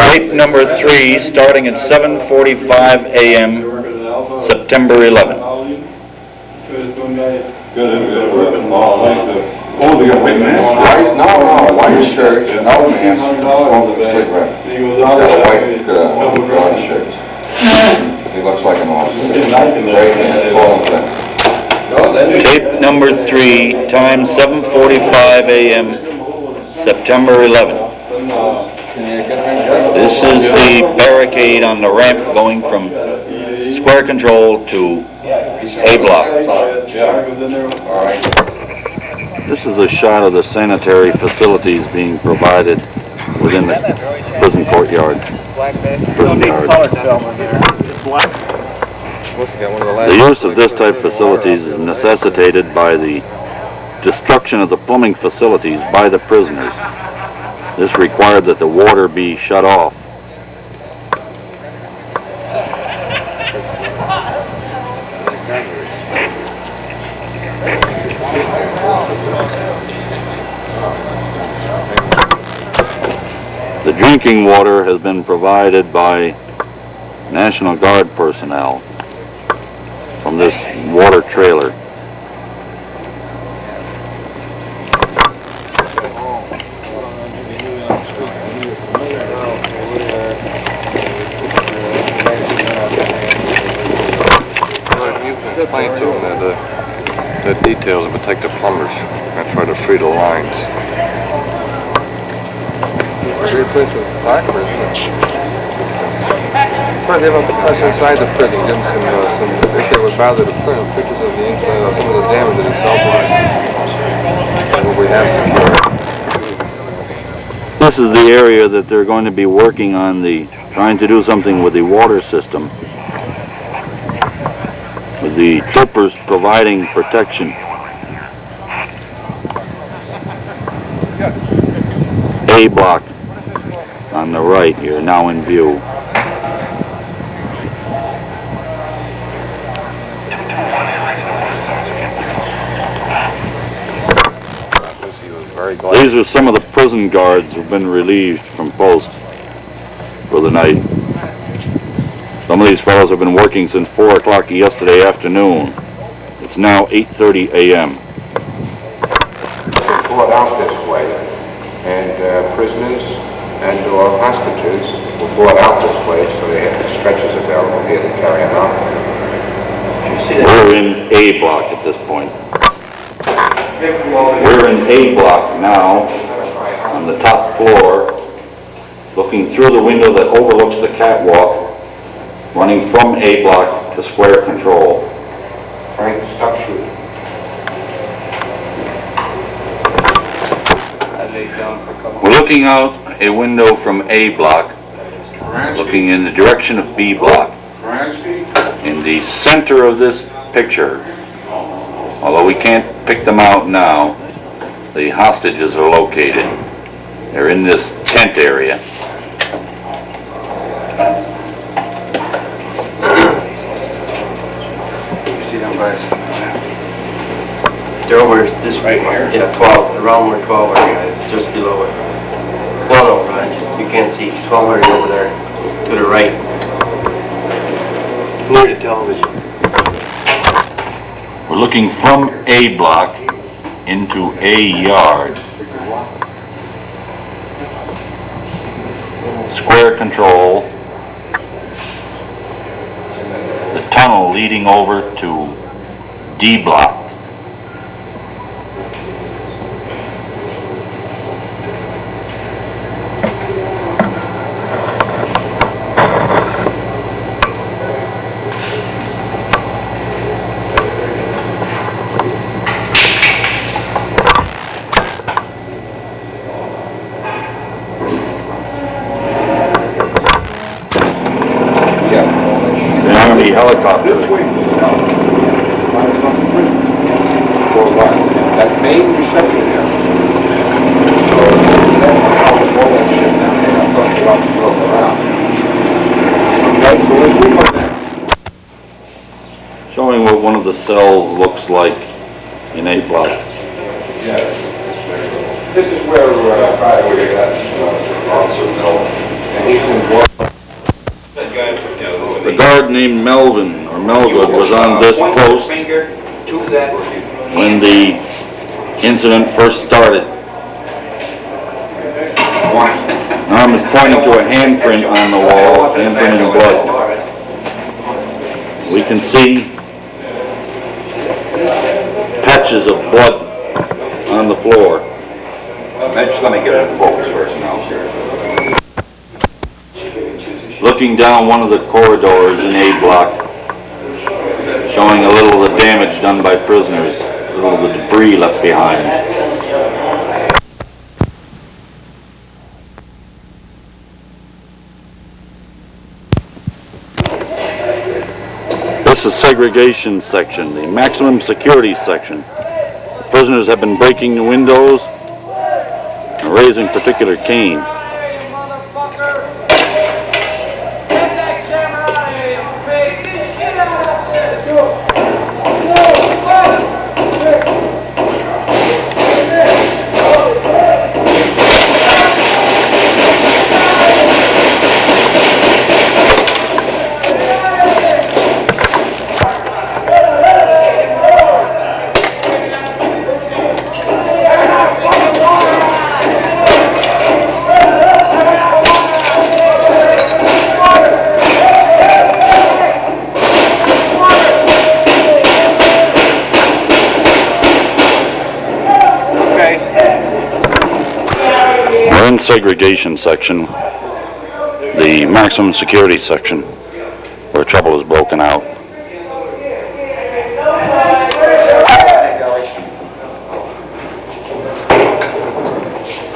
Tape number 3, starting at 7:45 a.m., September 11th. No, white shirt, no mask, smoking a cigarette. He's got a white broad shirt. He looks like an officer. Tape number 3, time 7:45 a.m., September 11th. This is the barricade on the ramp going from square control to A block. This is a shot of the sanitary facilities being provided within the prison courtyard. Prison yard. The use of this type of facilities is necessitated by the destruction of the plumbing facilities by the prisoners. This required that the water be shut off. The drinking water has been provided by National Guard personnel from this water trailer. Explain to them the details of it. Take the plumbers and try to free the lines. This is a weird place with black prison. First, they have us inside the prison. Give them some if they would bother to print pictures of the inside of some of the damage that is dealt with. What we have secure. This is the area that they're going to be working on trying to do something with the water system. With the troopers providing protection. A block on the right here, now in view. These are some of the prison guards who've been relieved from post for the night. Some of these fellows have been working since 4 o'clock yesterday afternoon. It's now 8:30 a.m. They're brought out this way, and prisoners and or hostages were brought out this way, so they have the stretchers available here to carry them out. We're in A block at this point. We're in A block now, on the top floor, looking through the window that overlooks the catwalk, running from A block to square control. Frank, stop shooting. We're looking out a window from A block, looking in the direction of B block. In the center of this picture, although we can't pick them out now, the hostages are located. They're in this tent area. They're over this right here. Yeah, 12. Around where 12 are, it's just below it. Well, no, Raj, you can't see 12 are over there to the right, near the television. We're looking from A block into A yard. Square control. The tunnel leading over to D block. Helicopter. This way is now. That main reception area. So that's how the bowling ship down there. Plus the lot to go around. Okay, so as we go down. Showing what one of the cells looks like in A block. Yes. This is where we got Officer Mill and The guard named Melvin, or Melgood, was on this post when the incident first started. Arm is pointing to a handprint on the wall, handprint in blood. We can see patches of blood on the floor. Just let me get it in focus first now. Looking down one of the corridors in A block, showing a little of the damage done by prisoners, a little of the debris left behind. This is segregation section, the maximum security section. The prisoners have been breaking the windows and raising particular cane. Segregation section, the maximum security section, where trouble is broken out.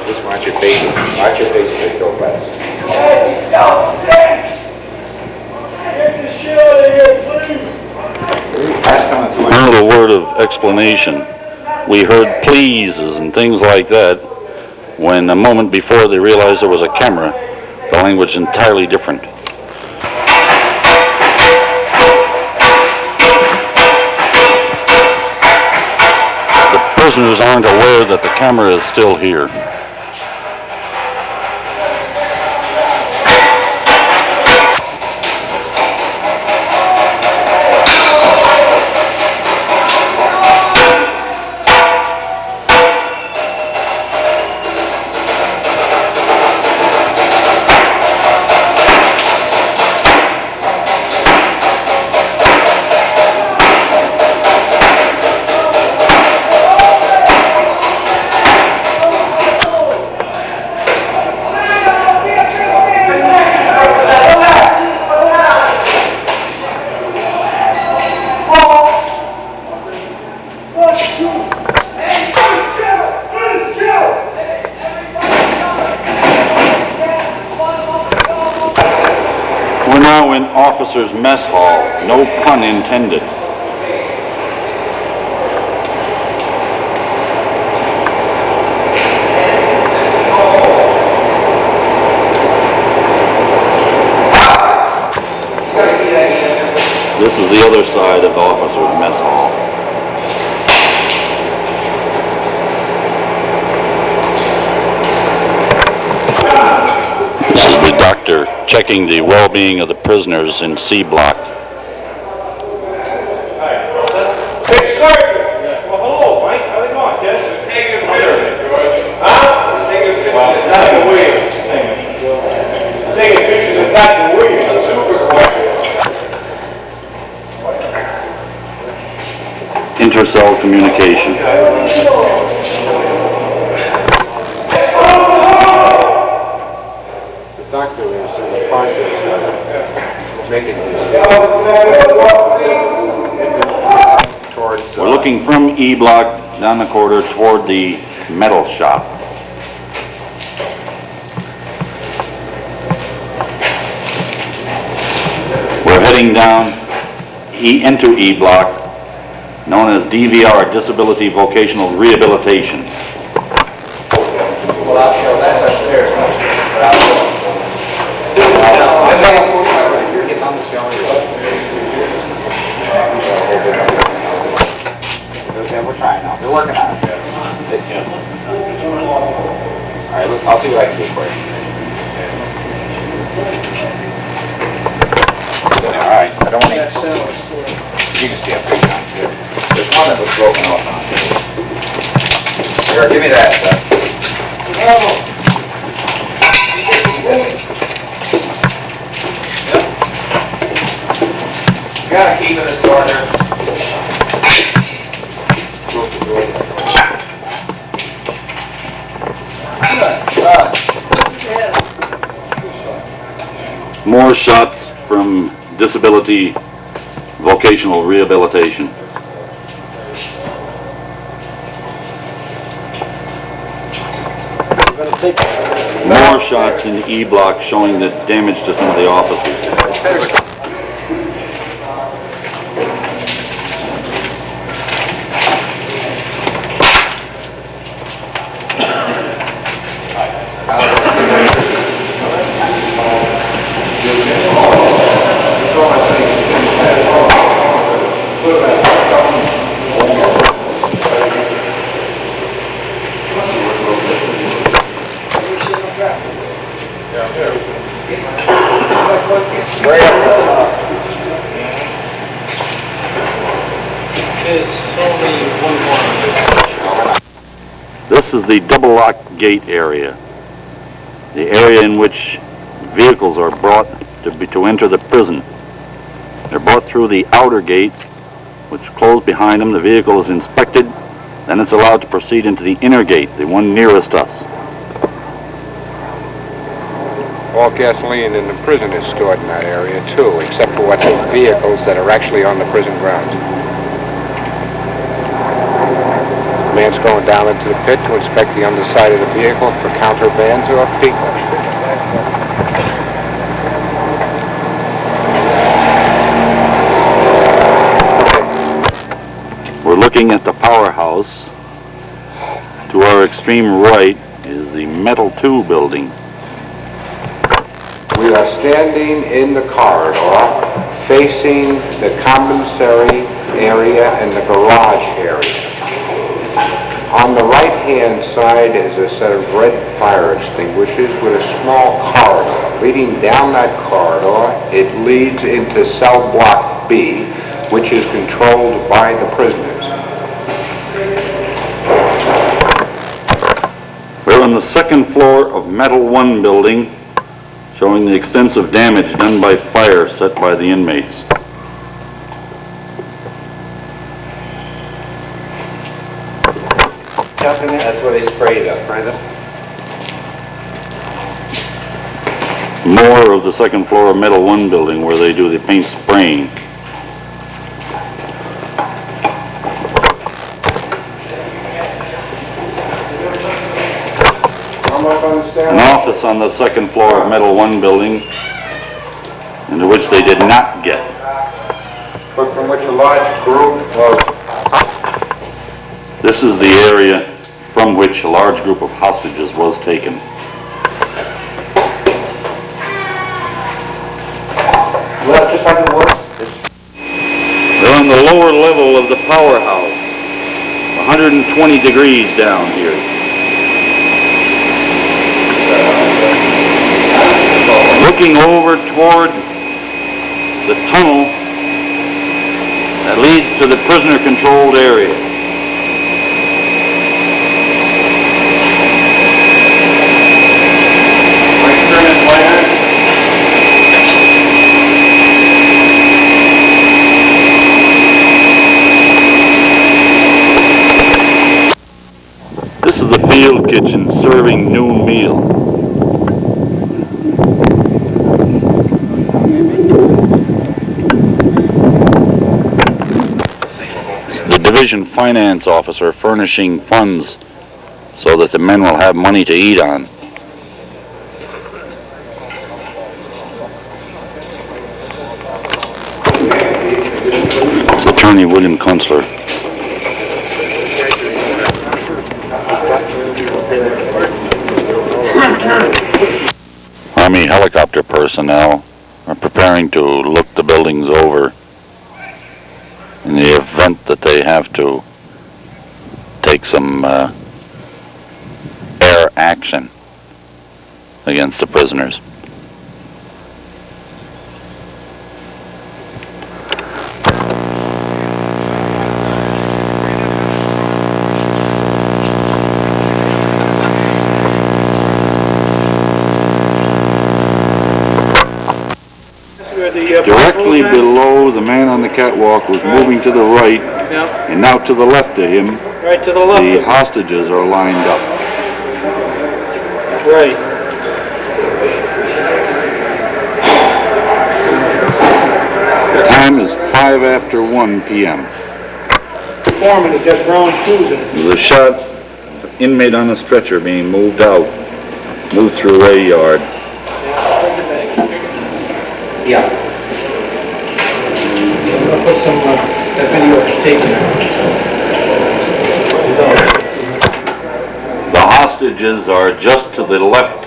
Just watch your face as they go fast. Another word of explanation. We heard pleases and things like that, when a moment before they realized there was a camera, the language is entirely different. The prisoners aren't aware that the camera is still here. Officers' mess hall, no pun intended. This is the other side of officers' mess hall. This is the doctor checking the well-being of the prisoners in C block. Hey, Sergeant! Well, hello, Mike. How they going, kid? Taking a picture, George. Huh? Taking pictures of Dr. Williams. Taking pictures of Dr. Williams, the super quick. Intercell communication. The doctor is in the process of making towards. We're looking from E block down the corridor toward the metal shop. We're heading down into E block, known as DVR, Disability Vocational Rehabilitation. Well, I'll show, that's upstairs. But I'll show. We're trying now. They're working on it. All right, look, I'll see what I can do for you. don't want to... You can see it. There's one that was broken off on here. Here, give me that, Gotta keep it in order. More shots from disability vocational rehabilitation. More shots in the E block showing the damage to some of the offices. This is the double lock gate area, the area in which vehicles are brought to enter the prison. They're brought through the outer gate, which closed behind them. The vehicle is inspected, then it's allowed to proceed into the inner gate, the one nearest us. All gasoline in the prison is stored in that area too, except for what's in vehicles that are actually on the prison grounds. The man's going down into the pit to inspect the underside of the vehicle for contrabands or people. We're looking at the powerhouse. To our extreme right is the Metal 2 building. We are standing in the corridor facing the commissary area and the garage area. On the right-hand side is a set of red fire extinguishers with a small corridor. Leading down that corridor, it leads into cell block B, which is controlled by the prisoners. We're on the second floor of Metal 1 building, showing the extensive damage done by fire set by the inmates. That's where they sprayed us, right? More of the second floor of Metal 1 building where they do the paint spraying. An office on the second floor of Metal 1 building, into which they did not get. But from which a large group of... This is the area from which a large group of hostages was taken. Well, just like it was. They're on the lower level of the powerhouse, 120 degrees down here. Looking over toward the tunnel that leads to the prisoner-controlled area. This is the field kitchen serving noon meal. The division finance officer furnishing funds so that the men will have money to eat on. It's Attorney William Kunstler. Army helicopter personnel are preparing to look the buildings over in the event that they have to take some air action against the prisoners. catwalk was moving to the right, Yep, and now to the left of him, right to the left. the hostages are lined up. Right. The time is 1 p.m. Foreman has got brown shoes in it. There's a shot inmate on a stretcher being moved out, moved through a yard. Yeah. I'm gonna put some videotapes The hostages are just to the left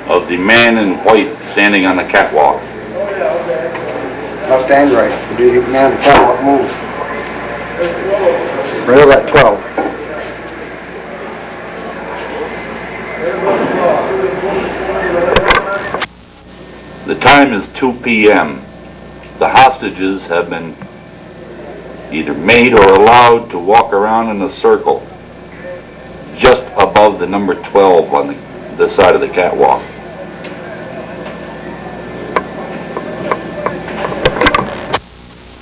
of the man in white standing on the catwalk. Left and right. Do you man the catwalk move? Right over at 12. The time is 2 p.m. The hostages have been either made or allowed to walk around in a circle just above the number 12 on this side of the catwalk.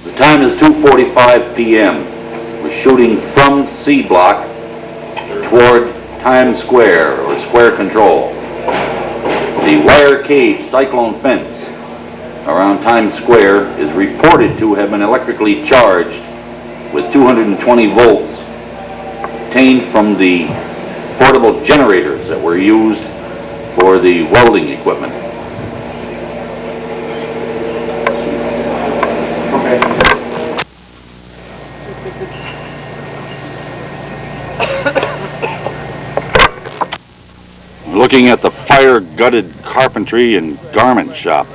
The time is 2:45 p.m. We're shooting from C block toward Times Square or Square Control. The wire cage cyclone fence around Times Square is reported to have been electrically charged with 220 volts obtained from the portable generators that were used for the welding equipment. Looking at the fire-gutted carpentry and garment shop.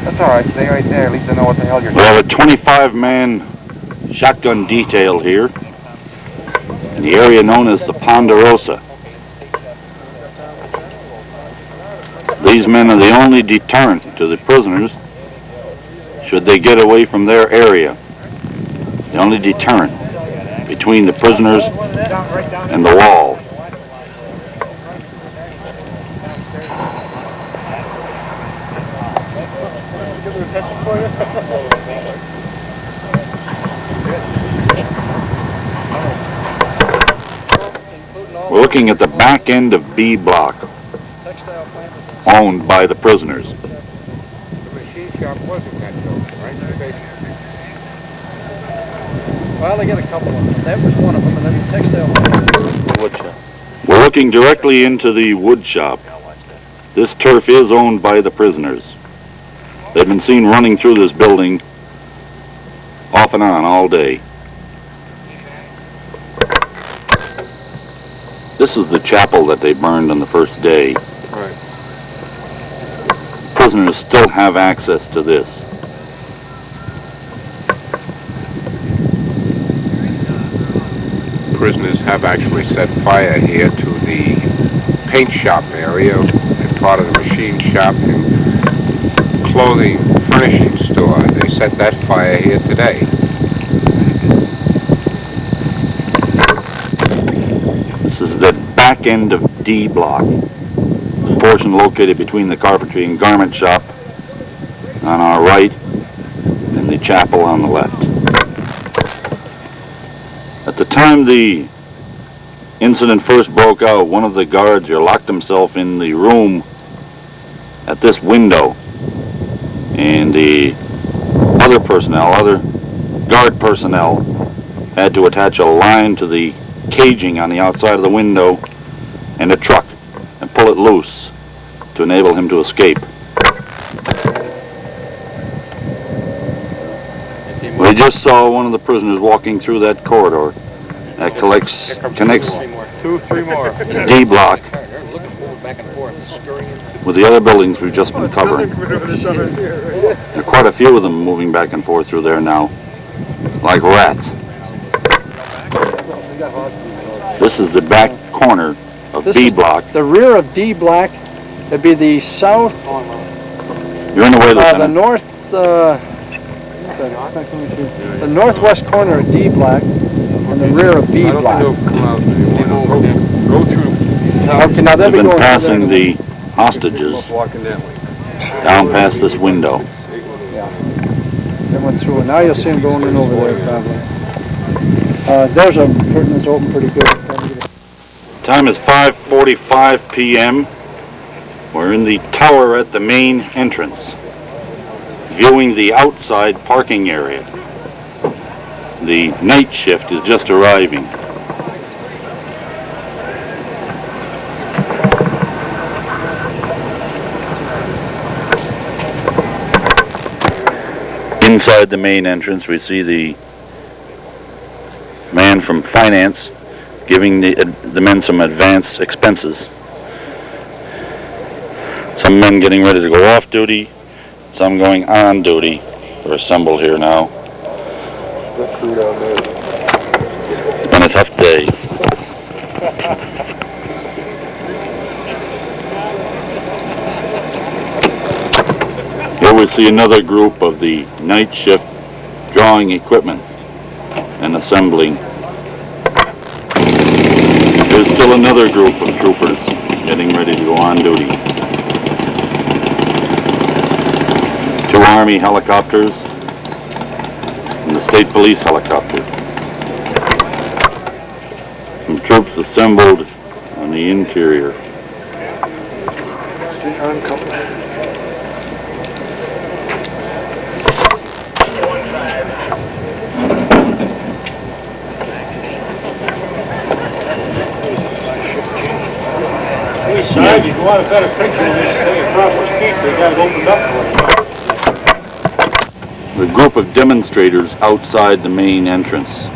That's all right. Stay right there. At least I know what the hell you're We have a 25-man shotgun detail here in the area known as the Ponderosa. These men are the only deterrent to the prisoners should they get away from their area. The only deterrent between the prisoners and the wall. We're looking at the back end of B block, owned by the prisoners. The machine shop was in that building, right? Well, they got a couple of them. That was one of them, and then the textile plant. We're looking directly into the wood shop. This turf is owned by the prisoners. They've been seen running through this building off and on all day. This is the chapel that they burned on the first day. Right. Prisoners still have access to this. Prisoners have actually set fire here to the paint shop area and part of the machine shop and clothing furnishing store. They set that fire here today. This is the back end of D block, the portion located between the carpentry and garment shop on our right and the chapel on the left. At the time the incident first broke out, one of the guards here locked himself in the room at this window, and the other guard personnel had to attach a line to the caging on the outside of the window and a truck and pull it loose to enable him to escape. We just saw one of the prisoners walking through that corridor that connects Three more. D block with the other buildings we've just been covering. There are quite a few of them moving back and forth through there now, like rats. This is the back corner of B block. The rear of D block would be the south, You're in the way, the Lieutenant. north, the The northwest corner of D block and the rear of B block. Go through. Okay, now they'll They've be been going passing the hostages Walking that way. down past this window. They went through, and now you'll see them going in over there probably. There's a curtain that's open pretty good. Time is 5:45 p.m. We're in the tower at the main entrance, viewing the outside parking area. The night shift is just arriving. Inside the main entrance, we see the man from finance giving the men some advance expenses. Some men getting ready to go off duty, some going on duty. They're assembled here now. It's been a tough day. Here we see another group of the night shift drawing equipment and assembling. There's still another group of troopers getting ready to go on duty. 2 Army helicopters and the state police helicopter. Some troops assembled on the interior. If you want a better picture of this thing across the street, they got it opened up for you. The group of demonstrators outside the main entrance.